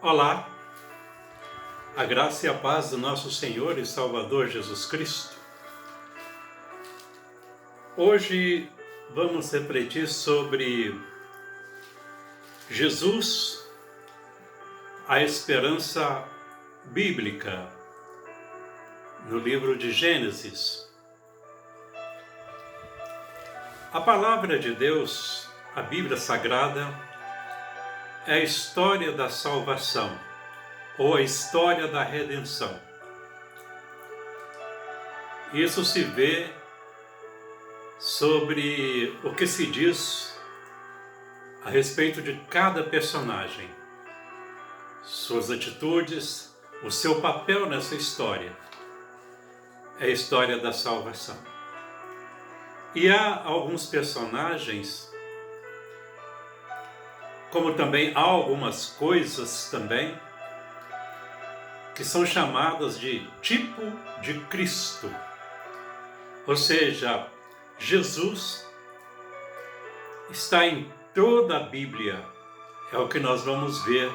Olá, a graça e a paz do nosso Senhor e Salvador Jesus Cristo. Hoje vamos refletir sobre Jesus, a esperança bíblica, no livro de Gênesis. A palavra de Deus, a Bíblia Sagrada, é a história da salvação, ou a história da redenção. Isso se vê sobre o que se diz a respeito de cada personagem, suas atitudes, o seu papel nessa história. É a história da salvação. E há alguns personagens, como também há algumas coisas também, que são chamadas de tipo de Cristo. Ou seja, Jesus está em toda a Bíblia. É o que nós vamos ver.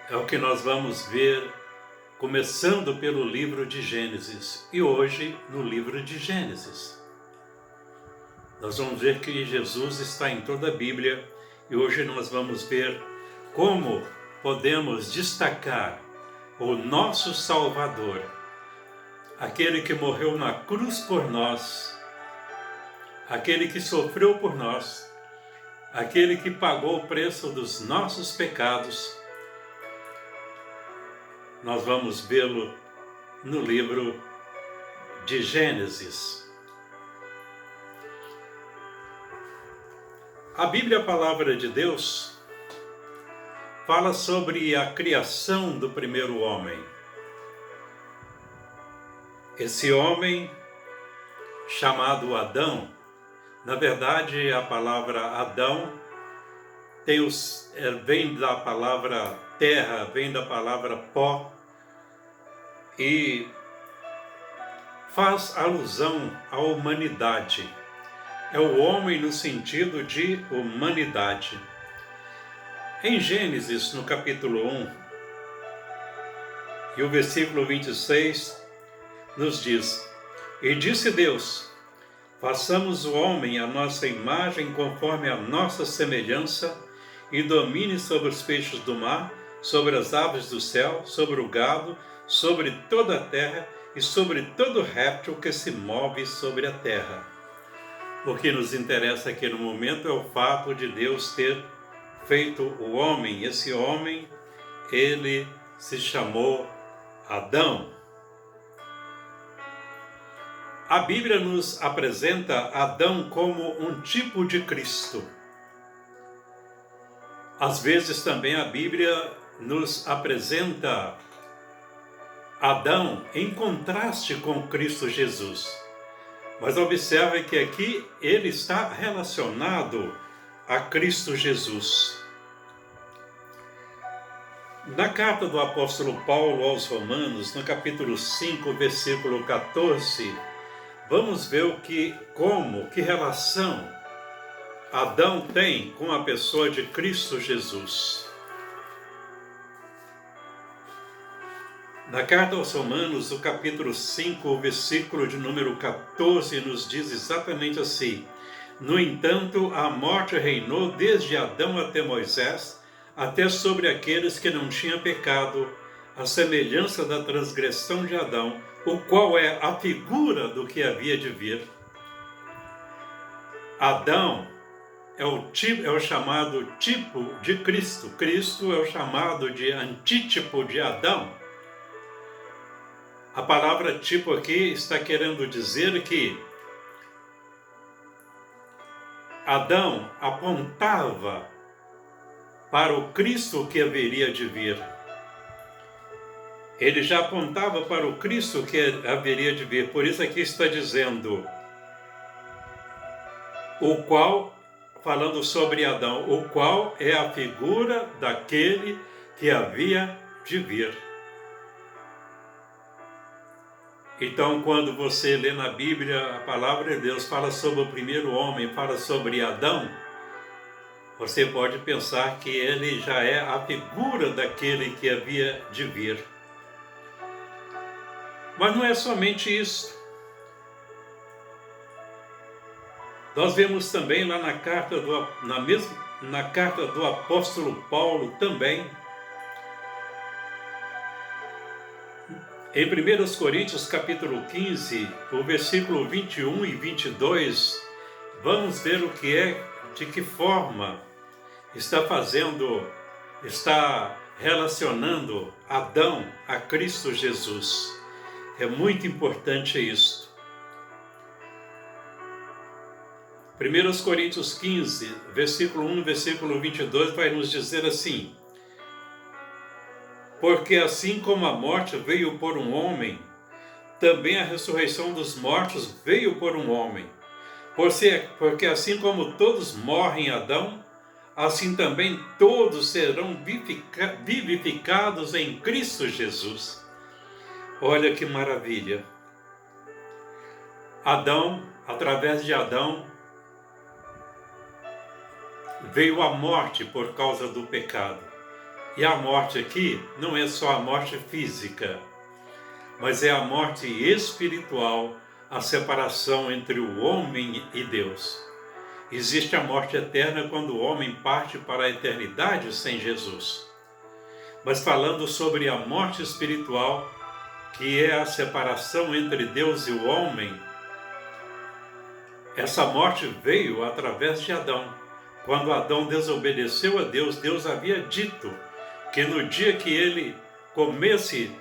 É o que nós vamos ver começando pelo livro de Gênesis. E hoje, no livro de Gênesis, nós vamos ver que Jesus está em toda a Bíblia. E hoje nós vamos ver como podemos destacar o nosso Salvador, aquele que morreu na cruz por nós, aquele que sofreu por nós, aquele que pagou o preço dos nossos pecados. Nós vamos vê-lo no livro de Gênesis. A Bíblia, a palavra de Deus, fala sobre a criação do primeiro homem. Esse homem chamado Adão, na verdade a palavra Adão vem da palavra terra, vem da palavra pó, e faz alusão à humanidade. É o homem no sentido de humanidade. Em Gênesis, no capítulo 1, e o versículo 26, nos diz: E disse Deus, façamos o homem à nossa imagem, conforme a nossa semelhança, e domine sobre os peixes do mar, sobre as aves do céu, sobre o gado, sobre toda a terra, e sobre todo réptil que se move sobre a terra. O que nos interessa aqui no momento é o fato de Deus ter feito o homem. Esse homem, ele se chamou Adão. A Bíblia nos apresenta Adão como um tipo de Cristo. Às vezes também a Bíblia nos apresenta Adão em contraste com Cristo Jesus. Mas observe que aqui ele está relacionado a Cristo Jesus. Na carta do apóstolo Paulo aos Romanos, no capítulo 5, versículo 14, vamos ver que relação Adão tem com a pessoa de Cristo Jesus. Na carta aos Romanos, no capítulo 5, o versículo de número 14, nos diz exatamente assim: No entanto, a morte reinou desde Adão até Moisés, até sobre aqueles que não tinham pecado, a semelhança da transgressão de Adão, o qual é a figura do que havia de vir. Adão é o chamado tipo de Cristo. Cristo é o chamado de antítipo de Adão. A palavra tipo aqui está querendo dizer que Adão apontava para o Cristo que haveria de vir. Ele já apontava para o Cristo que haveria de vir. Por isso aqui está dizendo, o qual, falando sobre Adão, o qual é a figura daquele que havia de vir. Então, quando você lê na Bíblia, a palavra de Deus fala sobre o primeiro homem, fala sobre Adão, você pode pensar que ele já é a figura daquele que havia de vir. Mas não é somente isso. Nós vemos também lá na carta do apóstolo Paulo também, em 1 Coríntios capítulo 15, o versículo 21 e 22, vamos ver de que forma está relacionando Adão a Cristo Jesus. É muito importante isso. 1 Coríntios 15, versículo 1 e versículo 22 vai nos dizer assim: porque assim como a morte veio por um homem, também a ressurreição dos mortos veio por um homem. Porque assim como todos morrem em Adão, assim também todos serão vivificados em Cristo Jesus. Olha que maravilha! Adão, através de Adão, veio a morte por causa do pecado. E a morte aqui não é só a morte física, mas é a morte espiritual, a separação entre o homem e Deus. Existe a morte eterna quando o homem parte para a eternidade sem Jesus. Mas falando sobre a morte espiritual, que é a separação entre Deus e o homem, essa morte veio através de Adão. Quando Adão desobedeceu a Deus, Deus havia dito que no dia que ele comesse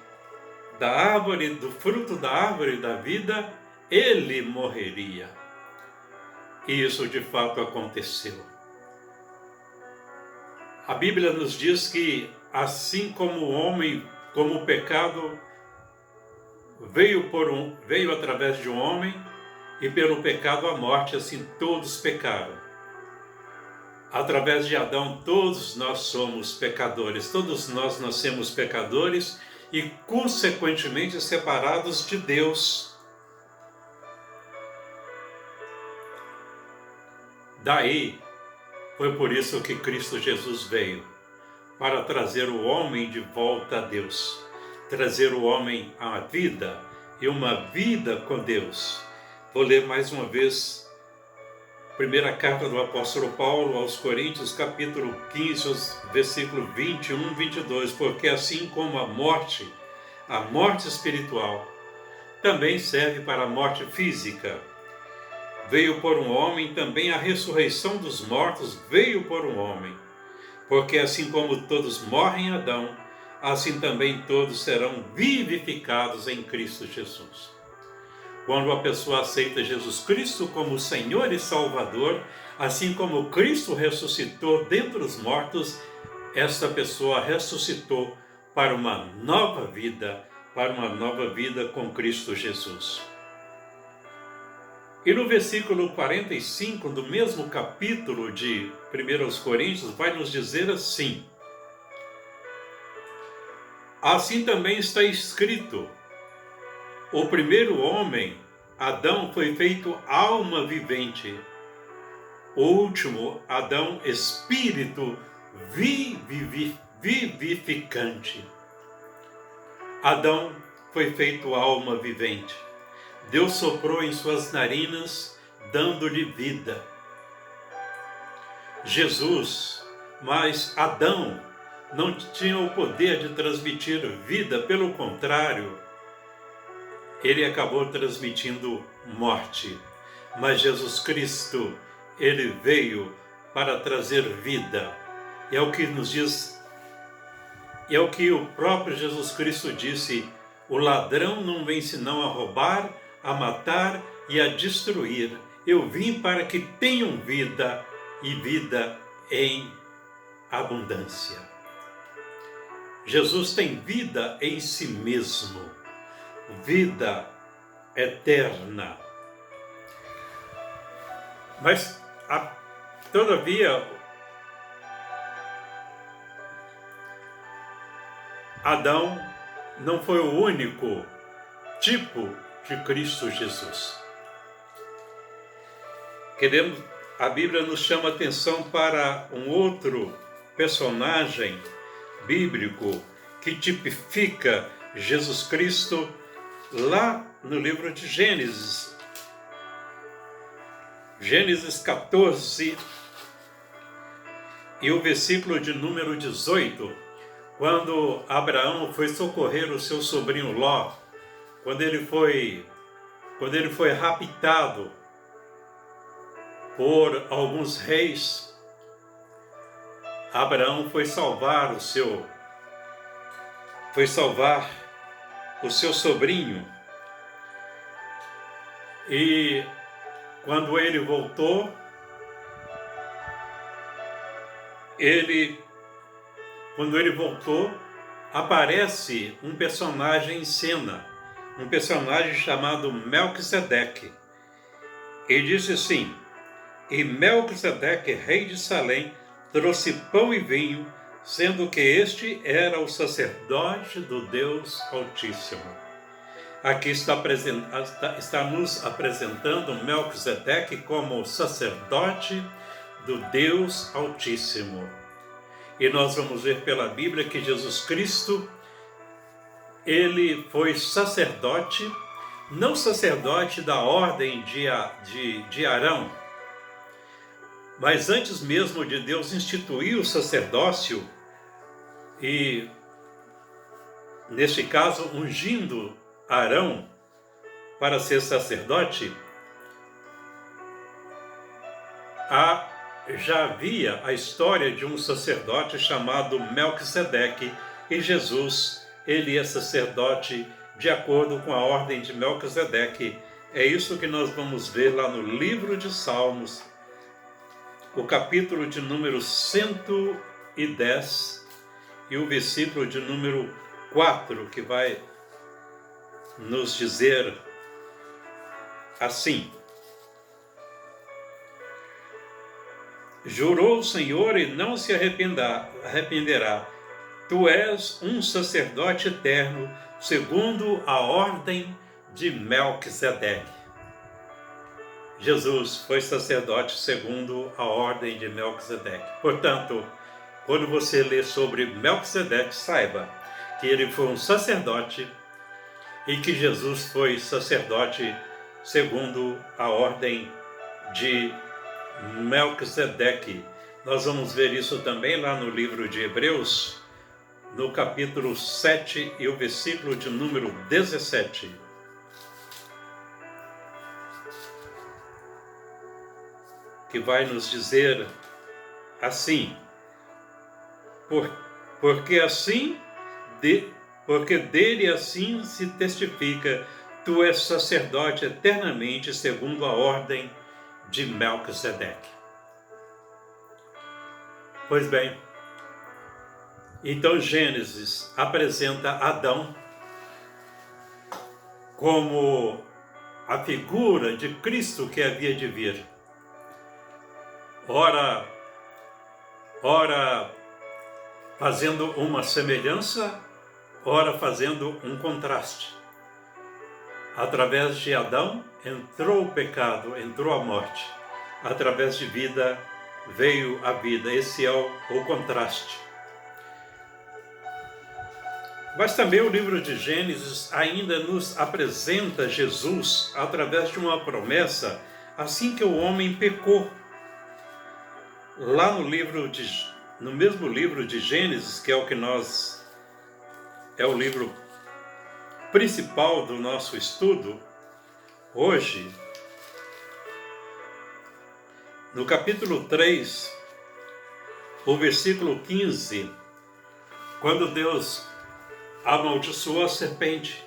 do fruto da árvore da vida, ele morreria. E isso de fato aconteceu. A Bíblia nos diz que assim como o pecado veio através de um homem, e pelo pecado a morte, assim todos pecaram. Através de Adão, todos nós somos pecadores, todos nós nascemos pecadores e, consequentemente, separados de Deus. Daí, foi por isso que Cristo Jesus veio, para trazer o homem de volta a Deus, trazer o homem à vida e uma vida com Deus. Vou ler mais uma vez primeira carta do apóstolo Paulo aos Coríntios, capítulo 15, versículo 21 e 22, porque assim como a morte espiritual, também serve para a morte física. Veio por um homem, também a ressurreição dos mortos veio por um homem. Porque assim como todos morrem em Adão, assim também todos serão vivificados em Cristo Jesus. Quando a pessoa aceita Jesus Cristo como Senhor e Salvador, assim como Cristo ressuscitou dentre os mortos, esta pessoa ressuscitou para uma nova vida com Cristo Jesus. E no versículo 45 do mesmo capítulo de 1 Coríntios, vai nos dizer assim: assim também está escrito: o primeiro homem, Adão, foi feito alma vivente. O último, Adão, espírito vivificante. Adão foi feito alma vivente. Deus soprou em suas narinas, dando-lhe vida. Mas Adão não tinha o poder de transmitir vida, pelo contrário, ele acabou transmitindo morte. Mas Jesus Cristo, ele veio para trazer vida. É o que nos diz, é o que o próprio Jesus Cristo disse: o ladrão não vem senão a roubar, a matar e a destruir. Eu vim para que tenham vida e vida em abundância. Jesus tem vida em si mesmo, vida eterna. Mas, todavia, Adão não foi o único tipo de Cristo Jesus. a Bíblia nos chama atenção para um outro personagem bíblico que tipifica Jesus Cristo lá no livro de Gênesis. Gênesis 14 e o versículo de número 18, quando Abraão foi socorrer o seu sobrinho Ló, quando ele foi raptado por alguns reis, Abraão foi salvar o seu sobrinho. E quando ele voltou, aparece um personagem em cena, um personagem chamado Melquisedeque. E disse assim: e Melquisedeque, rei de Salém, trouxe pão e vinho, sendo que este era o sacerdote do Deus Altíssimo. Aqui está nos apresentando Melquisedeque como sacerdote do Deus Altíssimo. E nós vamos ver pela Bíblia que Jesus Cristo, ele foi sacerdote, não sacerdote da ordem de Arão, mas antes mesmo de Deus instituir o sacerdócio, e neste caso ungindo Arão para ser sacerdote, já havia a história de um sacerdote chamado Melquisedeque, e Jesus, ele é sacerdote de acordo com a ordem de Melquisedeque. É isso que nós vamos ver lá no livro de Salmos, o capítulo de número 110 e o versículo de número 4, que vai nos dizer assim: jurou o Senhor e não se arrependerá. Tu és um sacerdote eterno, segundo a ordem de Melquisedeque. Jesus foi sacerdote segundo a ordem de Melquisedeque. Portanto, quando você lê sobre Melquisedeque, saiba que ele foi um sacerdote e que Jesus foi sacerdote segundo a ordem de Melquisedeque. Nós vamos ver isso também lá no livro de Hebreus, no capítulo 7 e o versículo de número 17. Que vai nos dizer assim: porque dele assim se testifica, tu és sacerdote eternamente segundo a ordem de Melquisedeque. Pois bem, então Gênesis apresenta Adão como a figura de Cristo que havia de vir. Ora fazendo uma semelhança, ora fazendo um contraste. Através de Adão entrou o pecado, entrou a morte. Através de vida veio a vida. Esse é o contraste. Mas também o livro de Gênesis ainda nos apresenta Jesus através de uma promessa assim que o homem pecou. Lá no mesmo livro de Gênesis, que é o livro principal do nosso estudo hoje, no capítulo 3, o versículo 15, quando Deus amaldiçoou a serpente,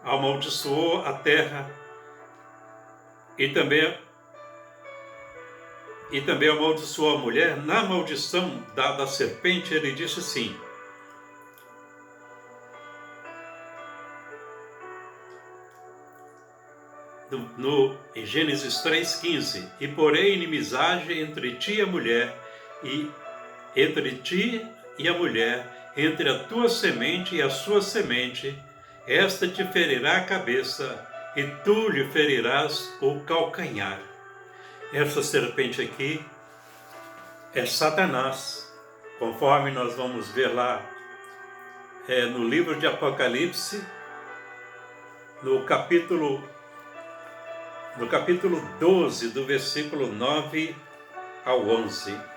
amaldiçoou a terra e também amaldiçoou a mulher. Na maldição da serpente, ele disse assim: em Gênesis 3,15: e porém inimizade entre ti e a mulher, e entre ti e a mulher, entre a tua semente e a sua semente, esta te ferirá a cabeça, e tu lhe ferirás o calcanhar. Essa serpente aqui é Satanás, conforme nós vamos ver lá no livro de Apocalipse, no capítulo 12, do versículo 9 ao 11.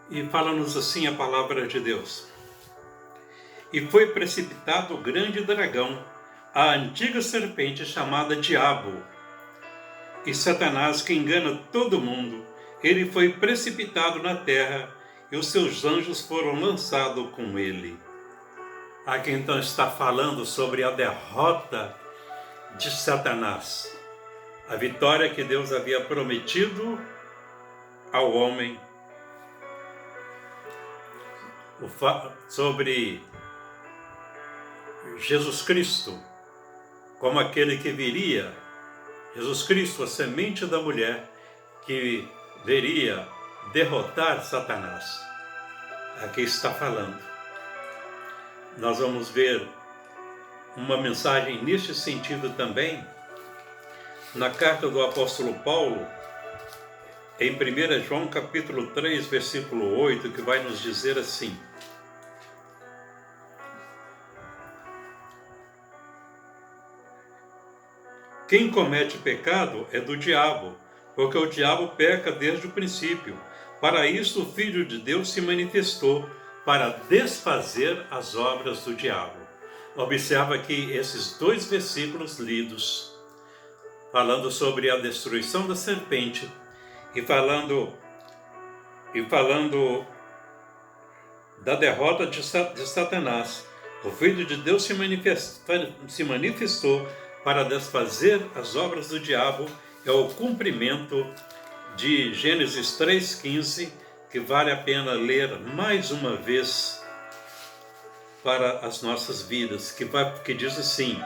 E fala-nos assim a palavra de Deus. E foi precipitado o grande dragão, a antiga serpente chamada Diabo, e Satanás, que engana todo mundo. Ele foi precipitado na terra, e os seus anjos foram lançados com ele. Aqui então está falando sobre a derrota de Satanás, a vitória que Deus havia prometido ao homem, sobre Jesus Cristo, como aquele que viria, Jesus Cristo, a semente da mulher, que viria derrotar Satanás. Aqui está falando. Nós vamos ver uma mensagem neste sentido também, na carta do apóstolo Paulo, em 1 João capítulo 3, versículo 8, que vai nos dizer assim: quem comete pecado é do diabo, porque o diabo peca desde o princípio. Para isso o Filho de Deus se manifestou, para desfazer as obras do diabo. Observa aqui esses dois versículos lidos, falando sobre a destruição da serpente, e falando da derrota de Satanás. O Filho de Deus se manifestou para desfazer as obras do diabo. É o cumprimento de Gênesis 3,15, que vale a pena ler mais uma vez para as nossas vidas, que diz assim: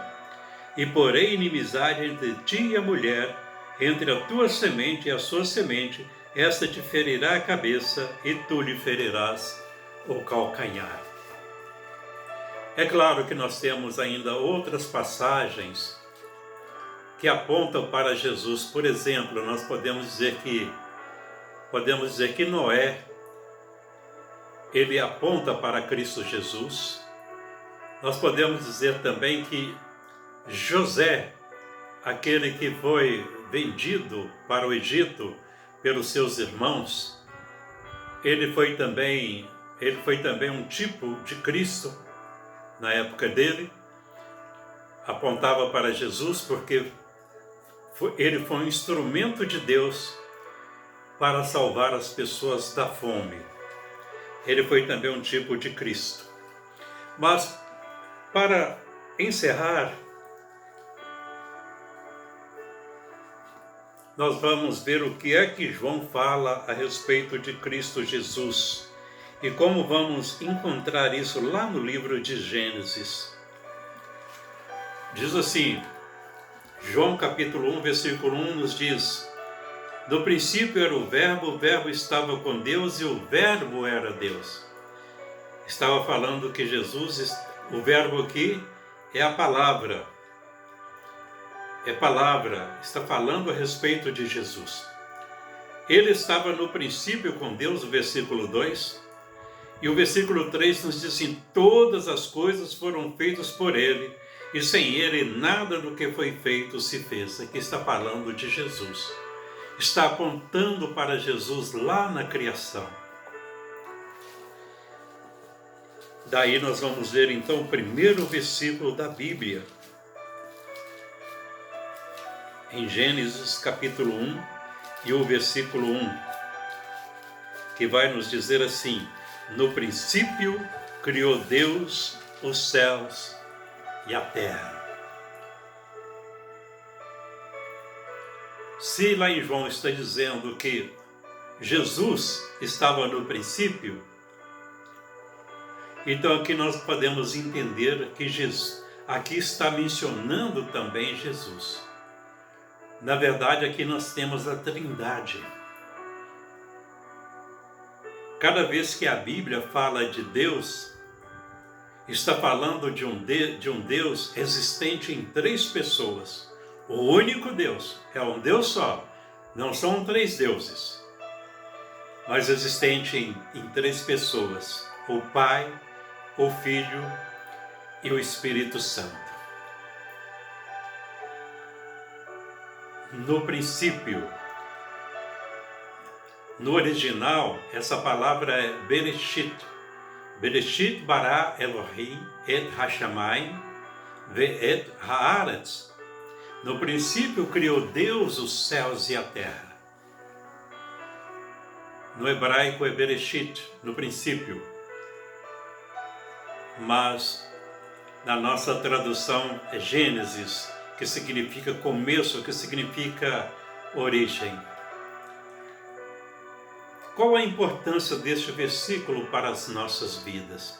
e porém inimizade entre ti e a mulher, entre a tua semente e a sua semente, esta te ferirá a cabeça e tu lhe ferirás o calcanhar. É claro que nós temos ainda outras passagens que apontam para Jesus. Por exemplo, nós podemos dizer que Noé, ele aponta para Cristo Jesus. Nós podemos dizer também que José, aquele que foi vendido para o Egito pelos seus irmãos, ele foi também um tipo de Cristo na época dele. Apontava para Jesus porque ele foi um instrumento de Deus para salvar as pessoas da fome. Ele foi também um tipo de Cristo. Mas, para encerrar, nós vamos ver o que é que João fala a respeito de Cristo Jesus e como vamos encontrar isso lá no livro de Gênesis. Diz assim, João capítulo 1, versículo 1 nos diz: no princípio era o verbo estava com Deus e o verbo era Deus. Estava falando que Jesus, o verbo aqui é a palavra. É palavra, está falando a respeito de Jesus. Ele estava no princípio com Deus, o versículo 2, e o versículo 3 nos diz assim: todas as coisas foram feitas por ele, e sem ele nada do que foi feito se fez. Aqui está falando de Jesus. Está apontando para Jesus lá na criação. Daí nós vamos ver então o primeiro versículo da Bíblia. Em Gênesis capítulo 1, e o versículo 1, que vai nos dizer assim: no princípio criou Deus os céus e a terra. Se lá em João está dizendo que Jesus estava no princípio, então aqui nós podemos entender que Jesus, aqui está mencionando também Jesus. Na verdade, aqui nós temos a Trindade. Cada vez que a Bíblia fala de Deus, está falando de um Deus existente em três pessoas. O único Deus, é um Deus só, não são três deuses, mas existente em três pessoas: o Pai, o Filho e o Espírito Santo. No princípio, no original, essa palavra é Bereshit. Bereshit bara Elohim et hashamayim ve'et haaretz. No princípio criou Deus os céus e a terra. No hebraico é Bereshit, no princípio. Mas na nossa tradução é Gênesis, que significa começo, que significa origem. Qual a importância deste versículo para as nossas vidas?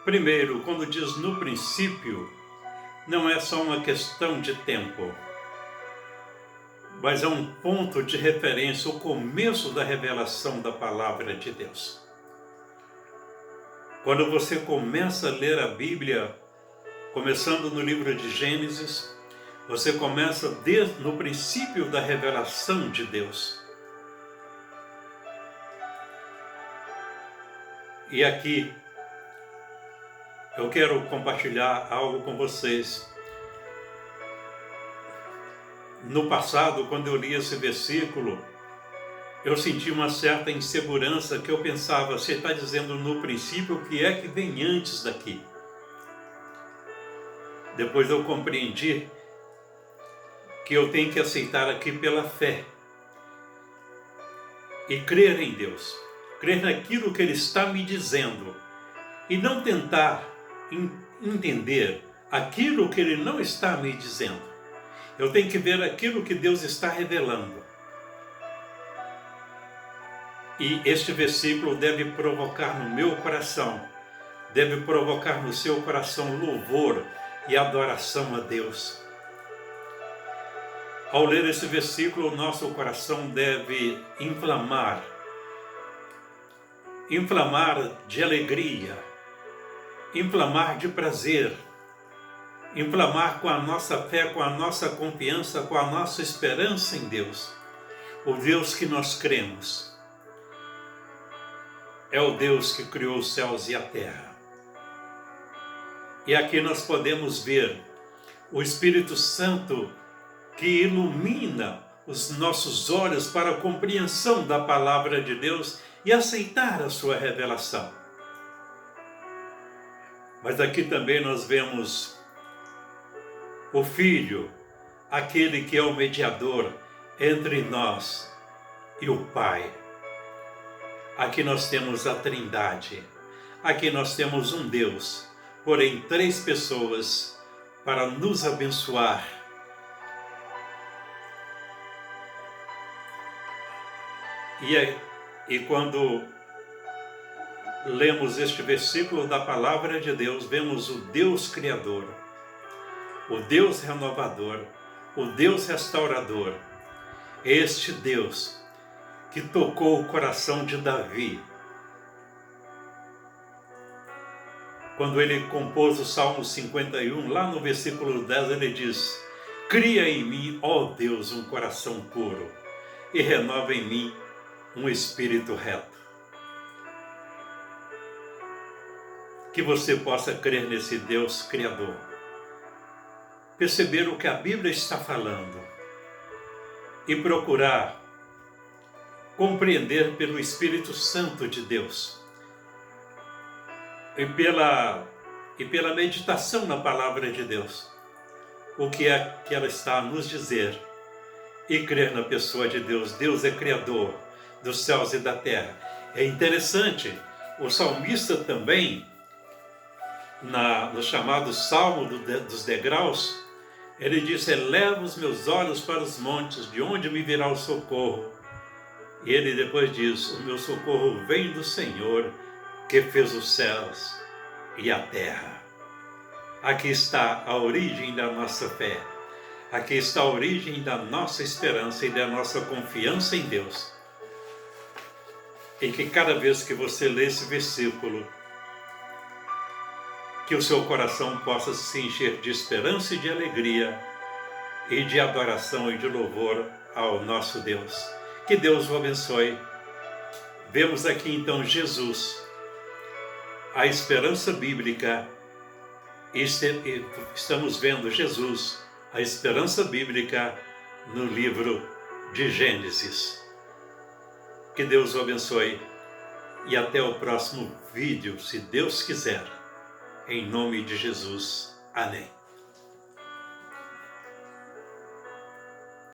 Primeiro, quando diz no princípio, não é só uma questão de tempo, mas é um ponto de referência, o começo da revelação da palavra de Deus. Quando você começa a ler a Bíblia, começando no livro de Gênesis, você começa no princípio da revelação de Deus. E aqui eu quero compartilhar algo com vocês. No passado, quando eu li esse versículo, eu senti uma certa insegurança, que eu pensava: você está dizendo no princípio, o que é que vem antes daqui? Depois eu compreendi que eu tenho que aceitar aqui pela fé e crer em Deus, crer naquilo que Ele está me dizendo e não tentar entender aquilo que Ele não está me dizendo. Eu tenho que ver aquilo que Deus está revelando. E este versículo deve provocar no meu coração, deve provocar no seu coração louvor e adoração a Deus. Ao ler esse versículo, o nosso coração deve inflamar de alegria, inflamar de prazer, inflamar com a nossa fé, com a nossa confiança, com a nossa esperança em Deus. O Deus que nós cremos é o Deus que criou os céus e a terra. E aqui nós podemos ver o Espírito Santo que ilumina os nossos olhos para a compreensão da palavra de Deus e aceitar a sua revelação. Mas aqui também nós vemos o Filho, aquele que é o mediador entre nós e o Pai. Aqui nós temos a Trindade. Aqui nós temos um Deus, porém três pessoas para nos abençoar. E quando lemos este versículo da palavra de Deus, vemos o Deus Criador, o Deus renovador, o Deus restaurador, este Deus que tocou o coração de Davi. Quando ele compôs o Salmo 51, lá no versículo 10, ele diz: cria em mim, ó Deus, um coração puro, e renova em mim um espírito reto. Que você possa crer nesse Deus Criador, perceber o que a Bíblia está falando e procurar compreender pelo Espírito Santo de Deus e pela meditação na palavra de Deus o que é que ela está a nos dizer e crer na pessoa de Deus. Deus é Criador dos céus e da terra. É interessante, o salmista também, no chamado Salmo dos Degraus, ele diz: eleva os meus olhos para os montes, de onde me virá o socorro? E ele depois diz: o meu socorro vem do Senhor, que fez os céus e a terra. Aqui está a origem da nossa fé. Aqui está a origem da nossa esperança e da nossa confiança em Deus. E que cada vez que você lê esse versículo, que o seu coração possa se encher de esperança e de alegria, e de adoração e de louvor ao nosso Deus. Que Deus o abençoe. Vemos aqui então Jesus, a esperança bíblica, e estamos vendo Jesus, a esperança bíblica, no livro de Gênesis. Que Deus o abençoe e até o próximo vídeo, se Deus quiser. Em nome de Jesus. Amém.